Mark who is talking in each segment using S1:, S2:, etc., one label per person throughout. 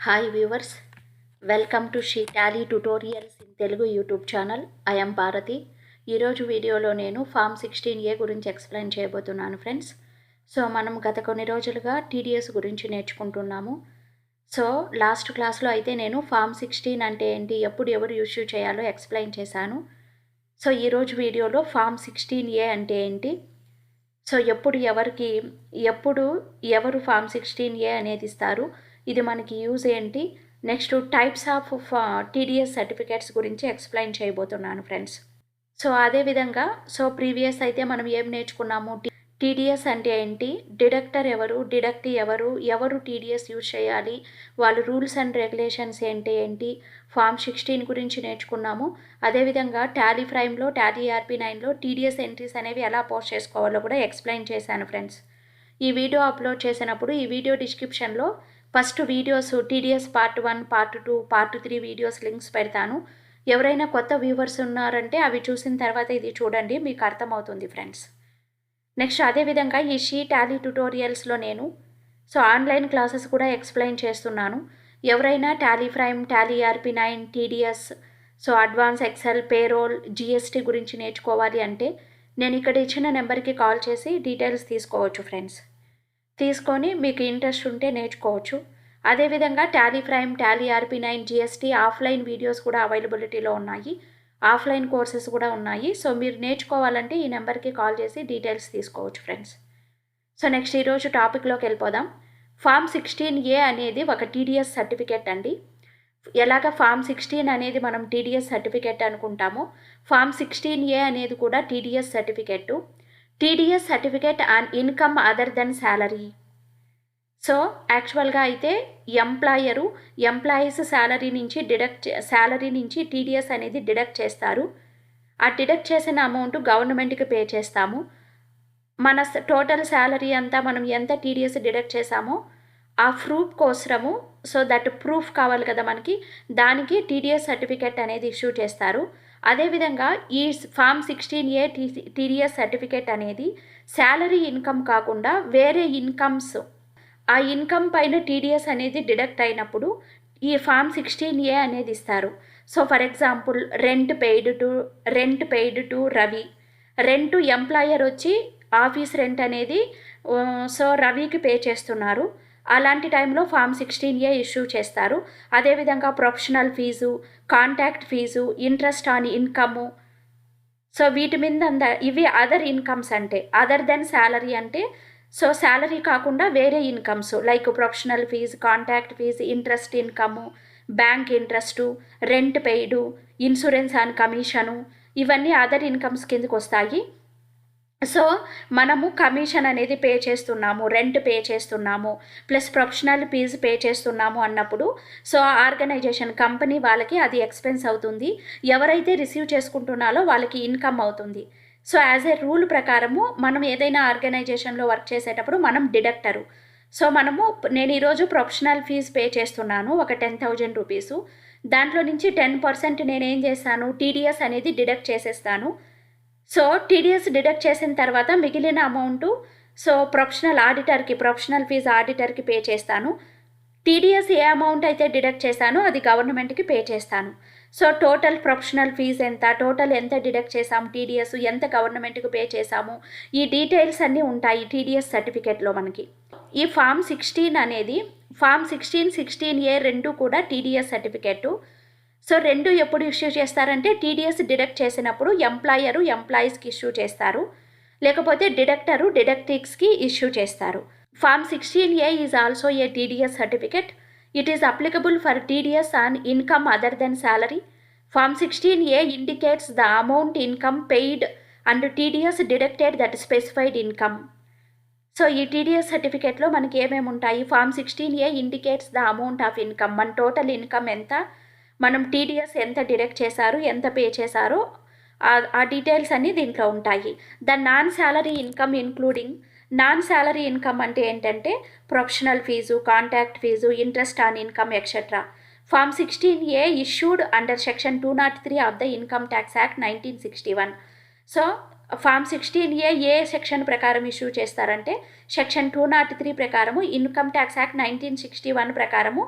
S1: Hi viewers, welcome to she Tally tutorials in Telugu YouTube channel. I'm Bharathi. ఈరోజు వీడియోలో నేను form 16A గురించి explain చేయబోతున్నాను ఫ్రెండ్స్. మనం గత కొన్ని రోజులుగా టీడీఎస్ గురించి నేర్చుకుంటున్నాము. లాస్ట్ క్లాస్లో అయితే నేను ఫామ్ 16 అంటే ఏంటి, ఎప్పుడు ఎవరు ఇష్యూ చేయాలో ఎక్స్ప్లెయిన్ చేశాను. ఈరోజు వీడియోలో ఫామ్ 16A అంటే ఏంటి, ఎప్పుడు ఎవరు ఫామ్ 16A అనేది ఇస్తారు, ఇది మనకి యూజ్ ఏంటి, next types of TDS certificates గురించి ఎక్స్ప్లెయిన్ చేయబోతున్నాను ఫ్రెండ్స్. అదేవిధంగా ప్రీవియస్ అయితే మనం ఏం నేర్చుకున్నాము, టీడీఎస్ అంటే ఏంటి, డిడక్టర్ ఎవరు, డిడక్టీ ఎవరు టీడీఎస్ యూజ్ చేయాలి, వాళ్ళ రూల్స్ అండ్ రెగ్యులేషన్స్ ఏంటి, ఫామ్ 16 గురించి నేర్చుకున్నాము. అదేవిధంగా టాలీ ప్రైమ్లో, టాలీ ERP9లో టీడీఎస్ ఎంట్రీస్ అనేవి ఎలా పోస్ట్ చేసుకోవాలో కూడా ఎక్స్ప్లెయిన్ చేశాను ఫ్రెండ్స్. ఈ వీడియో అప్లోడ్ చేసినప్పుడు ఈ వీడియో డిస్క్రిప్షన్లో first videos TDS part 1, part 2, part 3 videos links పెడతాను. ఎవరైనా కొత్త వ్యూవర్స్ ఉన్నారంటే అవి చూసిన తర్వాత ఇది చూడండి, మీకు అర్థమవుతుంది ఫ్రెండ్స్. నెక్స్ట్ అదేవిధంగా ఈ షీ టాలీ ట్యుటోరియల్స్లో నేను ఆన్లైన్ క్లాసెస్ కూడా ఎక్స్ప్లెయిన్ చేస్తున్నాను. ఎవరైనా Tally prime, Tally ERP9, TDS, advance Excel, payroll, GST గురించి నేర్చుకోవాలి అంటే నేను ఇక్కడ ఇచ్చిన నెంబర్కి కాల్ చేసి డీటెయిల్స్ తీసుకోవచ్చు ఫ్రెండ్స్. తీసుకొని మీకు ఇంట్రెస్ట్ ఉంటే నేర్చుకోవచ్చు. అదేవిధంగా Tally prime, Tally ERP9, GST offline videos కూడా అవైలబిలిటీలో ఉన్నాయి, ఆఫ్లైన్ కోర్సెస్ కూడా ఉన్నాయి. మీరు నేర్చుకోవాలంటే ఈ నెంబర్కి కాల్ చేసి డీటెయిల్స్ తీసుకోవచ్చు ఫ్రెండ్స్. నెక్స్ట్ ఈరోజు టాపిక్లోకి వెళ్ళిపోదాం. ఫామ్ 16A అనేది ఒక టీడీఎస్ సర్టిఫికేట్ అండి. ఎలాగ ఫామ్ 16 అనేది మనం టీడీఎస్ సర్టిఫికేట్ అనుకుంటామో, ఫామ్ 16A అనేది కూడా TDS certificate. TDS certificate on income other then salary. యాక్చువల్గా అయితే ఎంప్లాయీస్ శాలరీ నుంచి టీడీఎస్ అనేది డిడక్ట్ చేస్తారు. ఆ డిడక్ట్ చేసిన అమౌంట్ గవర్నమెంట్కి పే చేస్తాము. మన టోటల్ శాలరీ అంతా మనం ఎంత టీడీఎస్ డిడక్ట్ చేసామో ఆ ప్రూఫ్ కోసము, దట్ ప్రూఫ్ కావాలి కదా మనకి, దానికి టీడీఎస్ సర్టిఫికేట్ అనేది ఇష్యూ చేస్తారు. అదేవిధంగా ఈ ఫామ్ 16A టీడీఎస్ సర్టిఫికేట్ అనేది శాలరీ ఇన్కమ్ కాకుండా వేరే ఇన్కమ్స్, ఆ ఇన్కమ్ పైన టీడీఎస్ అనేది డిడక్ట్ అయినప్పుడు ఈ ఫామ్ 16A అనేది ఇస్తారు. For example rent paid to Ravi, rent employer వచ్చి ఆఫీస్ రెంట్ అనేది రవికి పే చేస్తున్నారు. అలాంటి టైంలో ఫామ్ 16A ఇష్యూ చేస్తారు. అదేవిధంగా professional fee, contact fee, interest on income, వీటి మీద ఇవి అదర్ ఇన్కమ్స్ అంటే, అదర్ దెన్ శాలరీ అంటే శాలరీ కాకుండా వేరే incomes like professional fee, contact fee, interest income, bank interest, rent paid, insurance on commission, ఇవన్నీ అదర్ ఇన్కమ్స్ కిందకు వస్తాయి. మనము కమిషన్ అనేది పే చేస్తున్నాము, రెంట్ పే చేస్తున్నాము, ప్లస్ ప్రొఫెషనల్ ఫీజు పే చేస్తున్నాము అన్నప్పుడు ఆర్గనైజేషన్, కంపెనీ వాళ్ళకి అది ఎక్స్పెన్స్ అవుతుంది. ఎవరైతే రిసీవ్ చేసుకుంటున్నారో వాళ్ళకి ఇన్కమ్ అవుతుంది. యాజ్ ఏ రూల్ ప్రకారము మనం ఏదైనా ఆర్గనైజేషన్లో వర్క్ చేసేటప్పుడు మనం డిడక్టరు. నేను ఈరోజు ప్రొఫెషనల్ ఫీజు పే చేస్తున్నాను ఒక 10,000 రూపీసు. దాంట్లో నుంచి 10% నేనేం చేస్తాను, టీడీఎస్ అనేది డిడక్ట్ చేసేస్తాను. టీడీఎస్ డిడక్ట్ చేసిన తర్వాత మిగిలిన అమౌంట్ ప్రొఫెషనల్ ఫీజు ఆడిటర్కి పే చేస్తాను. టీడీఎస్ ఏ అమౌంట్ అయితే డిడక్ట్ చేశానో అది గవర్నమెంట్కి పే చేస్తాను. టోటల్ ప్రొఫెషనల్ ఫీజు ఎంత, టోటల్ ఎంత డిడక్ట్ చేసాము, టీడీఎస్ ఎంత గవర్నమెంట్కి పే చేసాము, ఈ డీటెయిల్స్ అన్నీ ఉంటాయి టీడీఎస్ సర్టిఫికేట్లో మనకి. ఈ ఫామ్ 16 అనేది ఫామ్ 16, 16A రెండు కూడా టీడీఎస్ సర్టిఫికేటు. రెండు ఎప్పుడు ఇష్యూ చేస్తారంటే టీడీఎస్ డిడక్ట్ చేసినప్పుడు ఎంప్లాయీస్కి ఇష్యూ చేస్తారు, లేకపోతే డిడక్టీస్కి ఇష్యూ చేస్తారు. Form 16A is also a TDS certificate. It is applicable for TDS on income other then salary. Form 16A indicates the amount income paid and TDS deducted that specified income. ఈ TDS సర్టిఫికేట్లో మనకి ఏమేమి ఉంటాయి, form 16A indicates the amount of income, మన total income ఎంత, మనం TDS ఎంత deduct చేశారు, ఎంత పే చేశారో ఆ డీటెయిల్స్ అన్నీ దీంట్లో ఉంటాయి. The non salary income including, non salary income అంటే ఏంటంటే professional fee, contact fee, interest on income etcetera. Form 16A issued under section 203 of the income tax act 1961. Form 16A ఏ సెక్షన్ ప్రకారం issue చేస్తారంటే section 203 ప్రకారము, income tax act 1961 ప్రకారము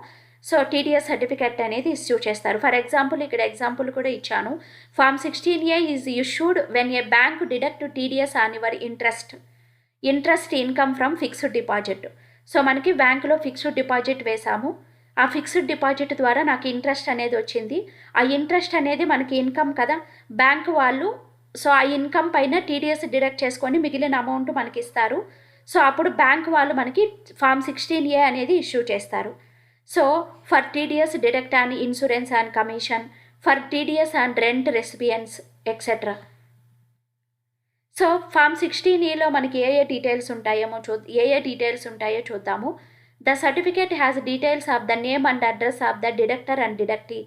S1: so TDS certificate అనేది issue చేస్తారు. For example ఇక్కడ example కూడా ఇచ్చాను. Form 16A is issued when a bank deduct TDS on your interest income from fixed deposit. So మనకి బ్యాంకులో ఫిక్స్డ్ డిపాజిట్ వేసాము. ఆ ఫిక్స్డ్ డిపాజిట్ ద్వారా నాకు ఇంట్రెస్ట్ అనేది వచ్చింది. ఆ ఇంట్రెస్ట్ అనేది మనకి ఇన్కమ్ కదా, బ్యాంకు వాళ్ళు సో ఆ ఇన్కమ్ పైన టీడీఎస్ డిడక్ట్ చేసుకొని మిగిలిన అమౌంట్ మనకి ఇస్తారు. సో అప్పుడు బ్యాంక్ వాళ్ళు మనకి ఫామ్ 16A అనేది ఇష్యూ చేస్తారు. So for TDS deduct on insurance and commission, for TDS and rent recipients etcetera. So form 16Eలో మనకి ఏ డీటెయిల్స్ ఉంటాయో చూద్దాము. The certificate has details of the name and address of the deductor and deductee.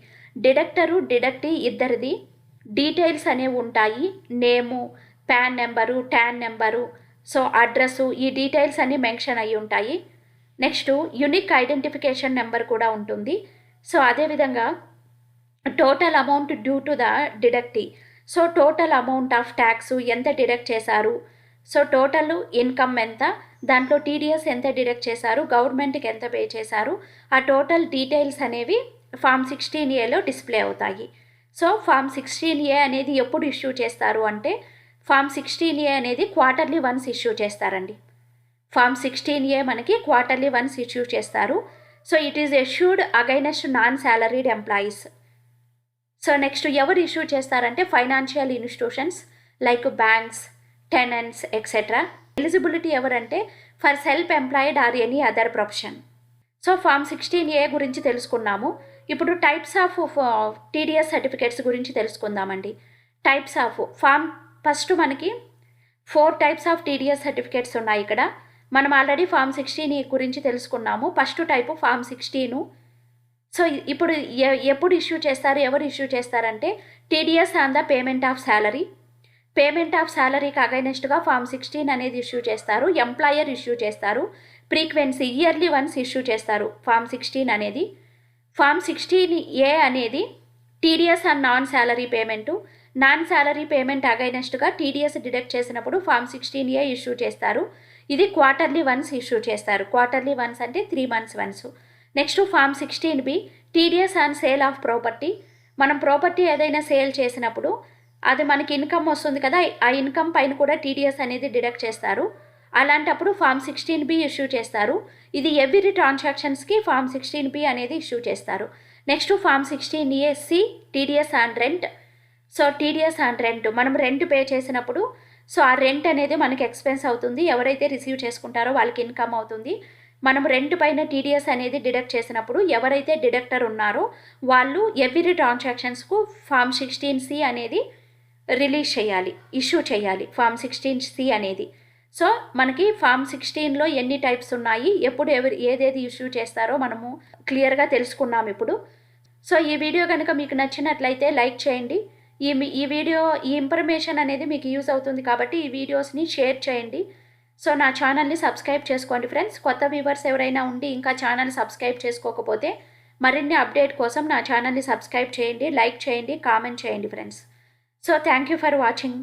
S1: Deductee ఇద్దరిది details అనేవి ఉంటాయి. Name, PAN number, TAN number, so address, ఈ details అన్నీ మెన్షన్ అయ్యి ఉంటాయి. నెక్స్ట్ యునిక్ ఐడెంటిఫికేషన్ నెంబర్ కూడా ఉంటుంది. సో అదేవిధంగా total amount due to the deductee. So total amount of tax ఎంత డిడక్ట్ చేశారు, సో టోటల్ ఇన్కమ్ ఎంత, దాంట్లో టీడీఎస్ ఎంత డిడక్ట్ చేశారు, గవర్నమెంట్కి ఎంత పే చేశారు, ఆ టోటల్ డీటెయిల్స్ అనేవి ఫామ్ 16Aలో డిస్ప్లే అవుతాయి. సో ఫామ్ 16A అనేది ఎప్పుడు ఇష్యూ చేస్తారు అంటే ఫామ్ 16A అనేది క్వార్టర్లీ వన్స్ ఇష్యూ చేస్తారండి. ఫామ్ 16A మనకి క్వార్టర్లీ వన్స్ ఇష్యూ చేస్తారు. So it is issued against non salaried employees. So next ఎవరు ఇష్యూ చేస్తారంటే financial institutions like banks, tenants etcetera. Eligibility ఎవరంటే for self employed or any other profession. So form 16A గురించి తెలుసుకున్నాము. ఇప్పుడు types of TDS certificates గురించి తెలుసుకుందామండి. Types of first మనకి 4 types of TDS certificates ఉన్నాయి ఇక్కడ. మనం ఆల్రెడీ ఫామ్ 16 గురించి తెలుసుకున్నాము. First type form 16. సో ఇప్పుడు ఎప్పుడు ఇష్యూ చేస్తారు, ఎవరు ఇష్యూ చేస్తారంటే TDS on the payment of శాలరీకి అగైనెస్ట్గా ఫామ్ 16 అనేది ఇష్యూ చేస్తారు. ఎంప్లాయర్ ఇష్యూ చేస్తారు. ఫ్రీక్వెన్సీ ఇయర్లీ వన్స్ ఇష్యూ చేస్తారు ఫామ్ 16 అనేది. ఫామ్ 16A అనేది TDS and non salary payment అగైనెస్ట్గా టీడీఎస్ డిడక్ట్ చేసినప్పుడు ఫామ్ 16A ఇష్యూ చేస్తారు. ఇది క్వార్టర్లీ వన్స్ ఇష్యూ చేస్తారు. క్వార్టర్లీ వన్స్ అంటే 3 months once. Next form 16B TDS and sale of property. మనం ప్రాపర్టీ ఏదైనా సేల్ చేసినప్పుడు అది మనకి ఇన్కమ్ వస్తుంది కదా, ఆ ఇన్కమ్ పైన కూడా టీడీఎస్ అనేది డిడక్ట్ చేస్తారు. అలాంటప్పుడు ఫామ్ 16B ఇష్యూ చేస్తారు. ఇది ఎవ్రీ ట్రాన్సాక్షన్స్కి ఫామ్ 16B అనేది ఇష్యూ చేస్తారు. Next form 16AC TDS and rent. So TDS and rent మనం రెంట్ పే చేసినప్పుడు సో ఆ రెంట్ అనేది మనకి ఎక్స్పెన్స్ అవుతుంది. ఎవరైతే రిసీవ్ చేసుకుంటారో వాళ్ళకి ఇన్కమ్ అవుతుంది. మనం రెంట్ పైన టీడీఎస్ అనేది డిడక్ట్ చేసినప్పుడు ఎవరైతే డిడక్టర్ ఉన్నారో వాళ్ళు ఎవ్రీ ట్రాన్సాక్షన్స్కు ఫామ్ 16C అనేది ఇష్యూ చేయాలి ఫామ్ 16C అనేది. సో మనకి ఫామ్ 16లో ఎన్ని టైప్స్ ఉన్నాయి, ఎప్పుడు ఏదేది ఇష్యూ చేస్తారో మనము క్లియర్గా తెలుసుకున్నాం ఇప్పుడు. సో ఈ వీడియో కనుక మీకు నచ్చినట్లయితే లైక్ చేయండి. ఈ ఇన్ఫర్మేషన్ అనేది మీకు యూజ్ అవుతుంది కాబట్టి ఈ వీడియోస్ని షేర్ చేయండి. సో నా ఛానల్ని సబ్స్క్రైబ్ చేసుకోండి ఫ్రెండ్స్. కొత్త వ్యూవర్స్ ఎవరైనా ఉండి ఇంకా ఛానల్ సబ్స్క్రైబ్ చేసుకోకపోతే మరిన్ని అప్డేట్ కోసం నా ఛానల్ని సబ్స్క్రైబ్ చేయండి, లైక్ చేయండి, కామెంట్ చేయండి friends. So thank you for watching.